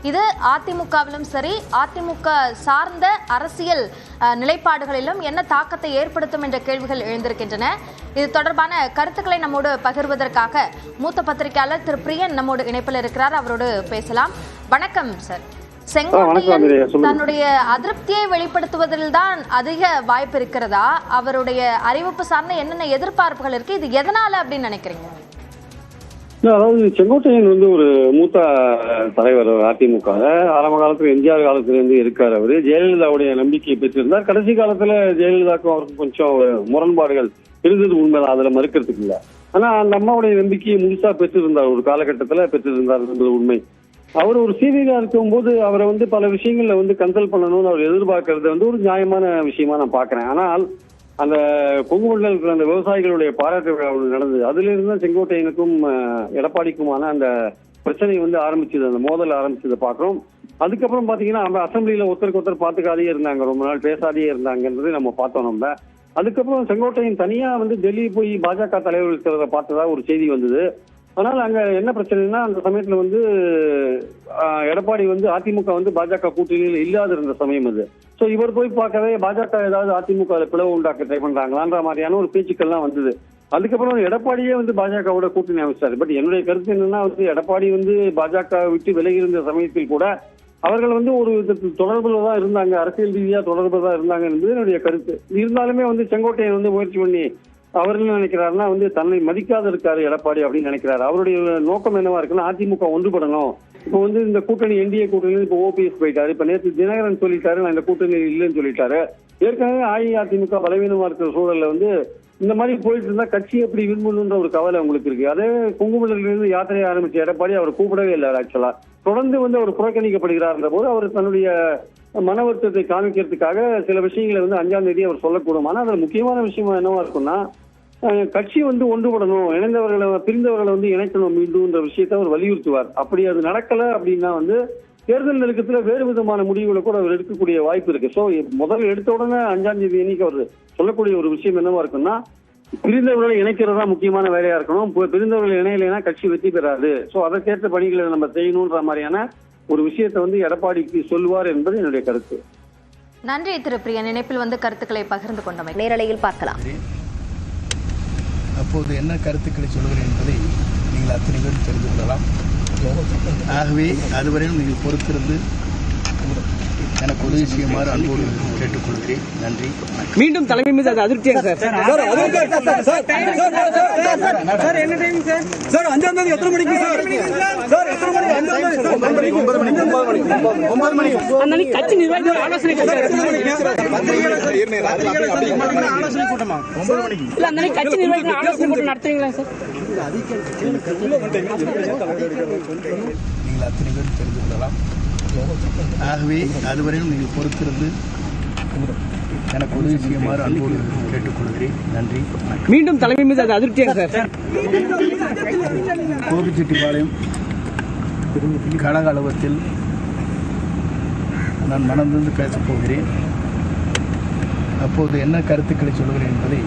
இது அதிமுகவிலும் சரி, அதிமுக சார்ந்த அரசியல் நிலைப்பாடுகளிலும் என்ன தாக்கத்தை ஏற்படுத்தும் என்ற கேள்விகள் எழுந்திருக்கின்றன. இது தொடர்பான கருத்துக்களை நம்மோடு பகிர்வதற்காக மூத்த பத்திரிகையாளர் திரு பிரியன் நம்மோடு இணைப்பில் இருக்கிறார். அவரோடு பேசலாம். வணக்கம் சார். செங்கோட்டையன் தன்னுடைய அதிருப்தியை வெளிப்படுத்துவதில் தான் அதிக வாய்ப்பு இருக்கிறதா? அவருடைய அறிவிப்பு சார்ந்த என்னென்ன எதிர்பார்ப்புகள் இருக்கு? இது எதனால அப்படின்னு நினைக்கிறீங்க? அதாவது செங்கோட்டையன் ஒரு மூத்த தலைவர் அதிமுக. ஆரம்ப காலத்துல எம்ஜிஆர் காலத்துல இருந்து இருக்காரு. அவரு ஜெயலலிதாவுடைய நம்பிக்கையை பெற்றிருந்தார். கடைசி காலத்துல ஜெயலலிதாவுக்கும் அவருக்கும் கொஞ்சம் முரண்பாடுகள் இருந்தது உண்மைதான், அதுல மறுக்கிறதுக்கு இல்ல. ஆனா அந்த அம்மாவுடைய நம்பிக்கையை முழுசா பெற்றிருந்தார், ஒரு காலகட்டத்துல பெற்றிருந்தார் என்பது உண்மை. அவர் ஒரு சீனியரா இருக்கும்போது அவரை பல விஷயங்கள்ல கன்சல்ட் பண்ணணும்னு அவர் எதிர்பார்க்கறது ஒரு நியாயமான விஷயமா நான் பாக்குறேன். ஆனால் அந்த கொங்கு மண்டலத்தில் அந்த விவசாயிகளுடைய பாராட்டு விழா நடந்தது. அதுல இருந்து செங்கோட்டையனுக்கும் எடப்பாடிக்குமான அந்த பிரச்சனை ஆரம்பிச்சது, அந்த மோதல் ஆரம்பிச்சதை பாக்குறோம். அதுக்கப்புறம் பாத்தீங்கன்னா அந்த அசம்பிளியில ஒருத்தருக்கு ஒருத்தர் பாத்துக்காதே இருந்தாங்க, ரொம்ப நாள் பேசாதே இருந்தாங்கன்றது நம்ம பார்த்தோம். நம்ம அதுக்கப்புறம் செங்கோட்டையன் தனியா டெல்லி போய் பாஜக தலைவர்கள் பார்த்ததா ஒரு செய்தி வந்தது. ஆனால் அங்க என்ன பிரச்சனைனா, அந்த சமயத்துல எடப்பாடி அதிமுக பாஜக கூட்டணியில் இல்லாத இருந்த சமயம் அது. சோ இவர் போய் பார்க்கவே பாஜக ஏதாவது அதிமுக பிளவு உண்டாக்க ட்ரை பண்றாங்களான்ற மாதிரியான ஒரு பேச்சுக்கள்லாம் வந்தது. அதுக்கப்புறம் எடப்பாடியே பாஜகவோட கூட்டணி அமைச்சாரு. பட் என்னுடைய கருத்து என்னன்னா, எடப்பாடி பாஜக விட்டு விலகி இருந்த சமயத்தில் கூட அவர்கள் ஒரு தொடர்புல தான் இருந்தாங்க, அரசியல் ரீதியா தொடர்புல தான் இருந்தாங்க என்பது என்னுடைய கருத்து. இருந்தாலுமே செங்கோட்டையன் முயற்சி பண்ணி அவர் என்ன நினைக்கிறாருன்னா, தன்னை மதிக்காத இருக்காரு எடப்பாடி அப்படின்னு நினைக்கிறாரு. அவருடைய நோக்கம் என்னவா இருக்குன்னா, அதிமுக ஒன்றுபடணும். இப்போ இந்த கூட்டணி என்டிஏ கூட்டணி இப்போ ஓபிஎஸ் போயிட்டாரு. இப்ப நேற்று தினகரன் சொல்லிட்டாரு நான் இந்த கூட்டணி இல்லைன்னு சொல்லிட்டாரு. ஏற்கனவே அஇஅதிமுக பலவீனமா இருக்கிற சூழல்ல இந்த மாதிரி போயிட்டு இருந்தா கட்சி எப்படி விரும்பணுன்ற ஒரு கவலை உங்களுக்கு இருக்கு. அதே குங்குமத்திலிருந்து யாத்திரையை ஆரம்பிச்ச எடப்பாடி அவர் கூப்பிடவே இல்லை. ஆக்சுவலா தொடர்ந்து அவர் புறக்கணிக்கப்படுகிறார்ன்ற போது அவர் தன்னுடைய மன வருத்தத்தை காமிக்கிறதுக்காக சில விஷயங்களை 5ஆம் தேதி அவர் சொல்லக்கூடும். ஆனா அதுல முக்கியமான விஷயம் என்னவா இருக்கும்னா, கட்சி ஒன்றுபடணும், இணைந்தவர்களை பிரிந்தவர்களை இணைக்கணும் மீண்டும்ன்ற விஷயத்தை அவர் வலியுறுத்துவார். அப்படி அது நடக்கல அப்படின்னா தேர்தல் நெருக்கத்துல வேறு விதமான முடிவுகளை கூட அவர் எடுக்கக்கூடிய வாய்ப்பு இருக்கு. சோ முதல்ல எடுத்த உடனே 5ஆம் தேதி அன்னைக்கு அவர் சொல்லக்கூடிய ஒரு விஷயம் என்னவா இருக்குன்னா, பிரிந்தவர்களை இணைக்கிறதா முக்கியமான வேலையா இருக்கணும். பிரிந்தவர்களை இணையலைன்னா கட்சி வெற்றி பெறாது. சோ அதற்கேற்ற பணிகளை நம்ம செய்யணும்ன்ற மாதிரியான ஒரு விஷயத்தை எடப்பாடிக்கு சொல்லுவார் என்பது என்னுடைய கருத்து. நன்றி திரு பிரியன், இணைப்பில் கருத்துக்களை பகிர்ந்து கொண்டமை. நேரலையில் பார்க்கலாம். அப்போது என்ன கருத்துக்களை சொல்கிறேன் என்பதை நீங்கள் அத்தனை பேரும் தெரிந்து கொள்ளலாம். ஆகவே அதுவரையும் நீங்கள் பொறுத்திருந்து எனக்கு உதவி செய்யுமாறு அன்போடு கேட்டுக்கொள்கிறேன். நன்றி. மீண்டும் தலைமை மீது அது அதிருப்தியாக சார். என்ன டைமிங் சார்? சார் 5ஆம் தேதி எத்தனை மணிக்கு சார்? சார் எத்தனை மணிக்கு? 5ஆம் தேதி 9 மணிக்கு. அன்னைக்கு கட்சி நிர்வாகிகள் ஆலோசனை ஆலோசனை கூட்டமா 9 மணிக்கு இல்ல, அன்னைக்கு கட்சி நிர்வாகிகள் ஆலோசனை கூட்டம் நடத்துறீங்களா சார்? நீங்கள் அத்தனை பேரும் தெரிந்து கொள்ளலாம். ஆகவே அதுவரையும் நீங்கள் பொறுத்திருந்து எனக்கு உதவி செய்யுமாறு அன்போடு கேட்டுக்கொள்கிறேன். நன்றி. மீண்டும் தலைமை மீது அது அதிருப்தியாக சார். கோபிச்செட்டிப்பாளையம் கழக அலுவலகத்தில் நான் மனந்திருந்து பேசப் போகிறேன். அப்போது என்ன கருத்துக்களை சொல்கிறேன் என்பதை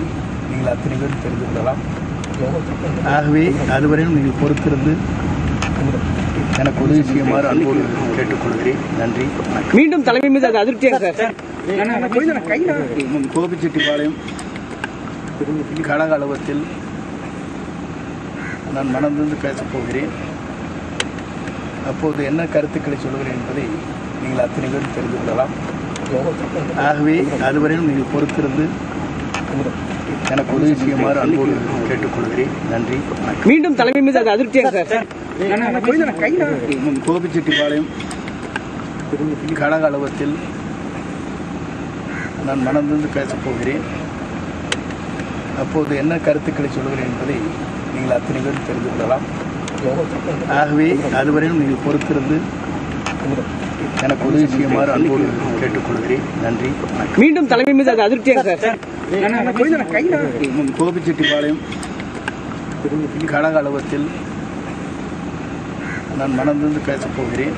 நீங்கள் அத்தனை பேரும் தெரிந்து கொள்ளலாம். ஆகவே அதுவரையும் நீங்கள் பொறுத்திருந்து எனக்கு உதவி செய்யுமாறு அன்போடு கேட்டுக்கொள்கிறேன். நன்றி. மீண்டும் தலைமை மீது அது அதிருப்தியாக சார். கோபிச்செட்டிப்பாளையம் கழக அலுவலகத்தில் நான் மனந்திருந்து பேசப் போகிறேன். அப்போது என்ன கருத்துக்களை சொல்கிறேன் என்பதை நீங்கள் அத்தனை பேரும் தெரிந்து கொள்ளலாம். ஆகவே அதுவரையும் நீங்கள் பொறுத்திருந்து எனக்கு உதவி செய்யுமாறு அன்போடு கேட்டுக்கொள்கிறேன். நன்றி. மீண்டும் தலைமை மீது அது அதிருப்தியாக சார். கோபிச்செட்டிப்பாளையம் கழக அலுவலகத்தில் நான் மனந்திருந்து பேசப் போகிறேன். அப்போது என்ன கருத்துக்களை சொல்கிறேன் என்பதை நீங்கள் அத்தனை பேரும் தெரிந்து கொள்ளலாம். ஆகவே அதுவரையும் நீங்கள் பொறுத்திருந்து எனக்கு உதவி செய்யுமாறு அன்போடு கேட்டுக்கொள்கிறேன். நன்றி. மீண்டும் தலைமை மீது அது அதிருப்தியாக சார். கோபிச்செட்டிப்பாளையம் கழக அலுவலகத்தில் நான் மனந்திருந்து பேசப் போகிறேன்.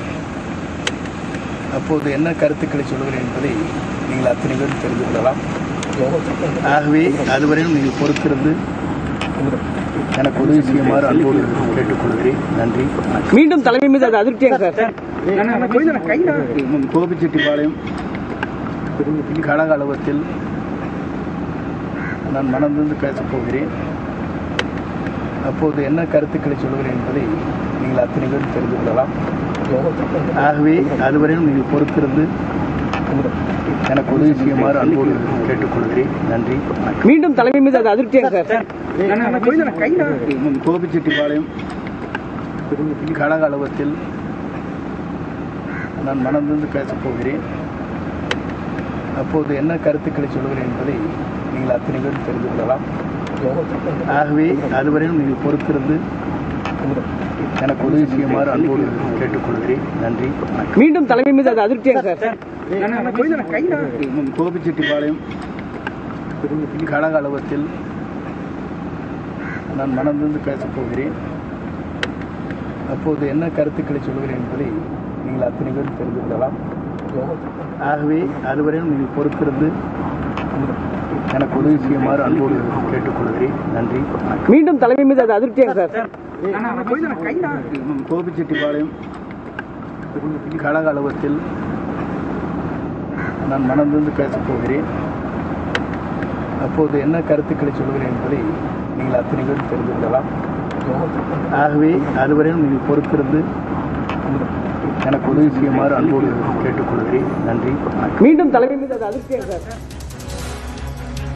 அப்போது என்ன கருத்துக்களை சொல்கிறேன் என்பதை நீங்கள் அத்தனை பேரும் தெரிந்து கொள்ளலாம். ஆகவே அதுவரையும் நீங்கள் பொறுத்திருந்து எனக்கு உதவி செய்யுமாறு அன்போடு கேட்டுக்கொள்கிறேன். நன்றி. மீண்டும் தலைமை மீது அது அதிருப்தியாக சார். கோபிச்செட்டிப்பாளையம் கழக அலுவலகத்தில் நான் மனந்திருந்து பேசப் போகிறேன். அப்போது என்ன கருத்துக்களை சொல்கிறேன் என்பதை நீங்கள் அத்தனை பேரும் தெரிந்து கொள்ளலாம். ஆகவே அதுவரையும் நீங்கள் பொறுத்திருந்து எனக்கு உதவி செய்யுமாறு அன்போடு கேட்டுக்கொள்கிறேன். நன்றி. மீண்டும் தலைமை மீது அது அதிருப்தியாக சார். கோபிச்செட்டிப்பாளையம் கழக அலுவலகத்தில் நான் மனந்திருந்து பேசப் போகிறேன். அப்போது என்ன கருத்துக்களை சொல்கிறேன் என்பதை நீங்கள் அத்தனை பேரும் தெரிந்து கொள்ளலாம். ஆகவே அதுவரையும் நீங்கள் பொறுத்திருந்து எனக்கு உதவி செய்யுமாறு அன்போடு கேட்டுக்கொள்கிறேன். நன்றி. மீண்டும் தலைமை மீது அது அதிருப்தியாக சார். கோபிச்செட்டிப்பாளையம் கழக அலுவலகத்தில் நான் மனந்திருந்து பேசப் போகிறேன். அப்போது என்ன கருத்துக்களை சொல்கிறேன் என்பதை நீங்கள் அத்தனை பேரும் தெரிந்து கொள்ளலாம். ஆகவே அதுவரையும் நீங்கள் பொறுத்திருந்து எனக்கு உதவி செய்யுமாறு அன்போடு கேட்டுக்கொள்கிறேன். நன்றி. மீண்டும் தலைமை மீது அது அதிருப்தியாக சார். கோபிச்செட்டிப்பாளையம் கழக அலுவலகத்தில் நான் மனந்திருந்து பேசப் போகிறேன். அப்போது என்ன கருத்துக்களை சொல்கிறேன் என்பதை நீங்கள் அத்தனை பேரும் தெரிந்து கொள்ளலாம். ஆகவே அதுவரையும் நீங்கள் பொறுத்திருந்து எனக்கு உதவி செய்யுமாறு அன்போடு கேட்டுக்கொள்கிறேன். நன்றி. மீண்டும் தலைமை மீது அது அதிருப்தியாக சார்.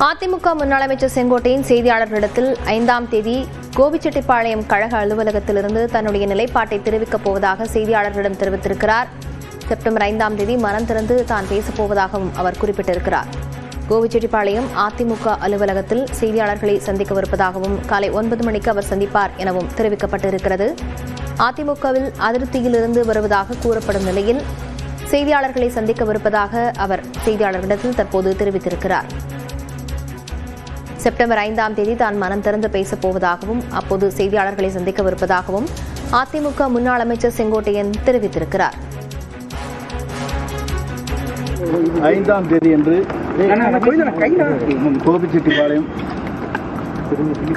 அதிமுக முன்னாள் அமைச்சர் செங்கோட்டையன் செய்தியாளர்களிடத்தில் 5ஆம் தேதி கோபிச்செட்டிப்பாளையம் கழக அலுவலகத்திலிருந்து தன்னுடைய நிலைப்பாட்டை தெரிவிக்கப் போவதாக செய்தியாளர்களிடம் தெரிவித்திருக்கிறார். செப்டம்பர் 5ஆம் தேதி மனம் திறந்து தான் பேசப்போவதாகவும் அவர் குறிப்பிட்டிருக்கிறார். கோபிச்செட்டிப்பாளையம் அதிமுக அலுவலகத்தில் செய்தியாளர்களை சந்திக்கவிருப்பதாகவும் காலை 9 மணிக்கு அவர் சந்திப்பார் எனவும் தெரிவிக்கப்பட்டிருக்கிறது. அதிமுகவில் அதிருப்தியிலிருந்து வருவதாக கூறப்படும் நிலையில் செய்தியாளர்களை சந்திக்கவிருப்பதாக அவர் செய்தியாளர்களிடத்தில் தற்போது தெரிவித்திருக்கிறார். செப்டம்பர் 5ஆம் தேதி தான் மனம் திறந்து பேசப் போவதாகவும் அப்போது செய்தியாளர்களை சந்திக்கவிருப்பதாகவும் அதிமுக முன்னாள் அமைச்சர் செங்கோட்டையன் தெரிவித்திருக்கிறார். 5ஆம் தேதி என்று கோபிச்செட்டிப்பாளையம்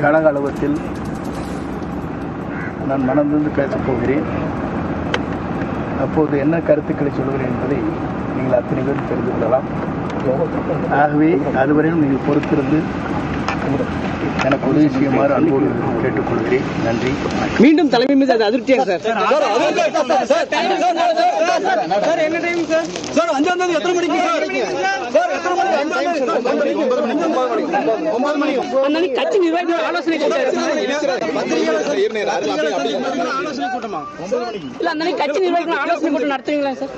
கழக அலுவலகத்தில் நான் மனந்திருந்து பேசப் போகிறேன். அப்போது என்ன கருத்துக்களை சொல்கிறேன் என்பதை நீங்கள் அத்தனை பேரும் தெரிந்து கொள்ளலாம். ஆகவே அதுவரையும் நீங்கள் பொறுத்திருந்து எனக்கு உதவி செய்யுமாறு அன்போடு கேட்டுக்கொள்கிறேன். நன்றி. மீண்டும் தலைமை மீது அது அதிருப்தியாக சார். என்ன டைம் சார்? சார் 5ஆம் தேதி எத்தனை மணிக்கு சார்? சார் எத்தனை மணிக்கு? 5ஆம் தேதி 9 மணி. அன்னைக்கு கட்சி நிர்வாகிகள் ஆலோசனை கூட்டமா? இல்ல அன்னைக்கு கட்சி நிர்வாகிகள் ஆலோசனை கூட்டம் நடத்துவீங்களா சார்?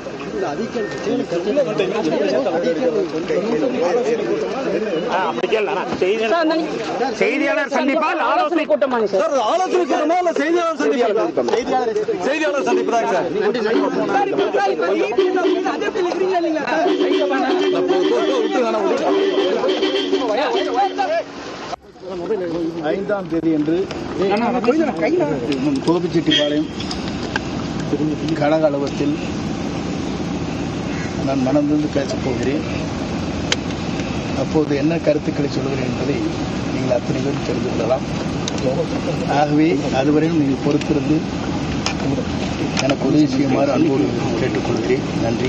செய்தியாளர் சந்திப்பால் ஆலோசனை கூட்டமா சார்? ஆலோசனை கூட்டமா இல்ல செய்தியாளர் சந்திப்பு? செய்தியாளர் சந்திப்பு தான் சார். 5ஆம் தேதி என்று கோபிச்செட்டிப்பாளையம் கழக அலுவலகத்தில் நான் மனந்திருந்து பேசப் போகிறேன். அப்போது என்ன கருத்துக்களை சொல்கிறேன் என்பதை நீங்கள் அத்தனை பேரும் தெரிந்து கொள்ளலாம். ஆகவே அதுவரையும் நீங்கள் பொறுத்திருந்து எனக்கு உதவி செய்யுமாறு அன்போடு கேட்டுக்கொள்கிறேன். நன்றி.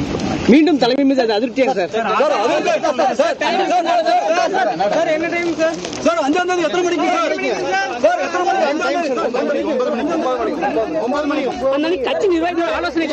மீண்டும் தலைமை மீது அது அதிருப்தியாக சார். சார் என்ன டைம் சார்? சார் 5ஆம் தேதி எத்தனை மணிக்கு சார்? சார் எத்தனை மணிக்கு? 9 மணி. அன்னைக்கு கட்சி நிர்வாகிகள் ஆலோசனை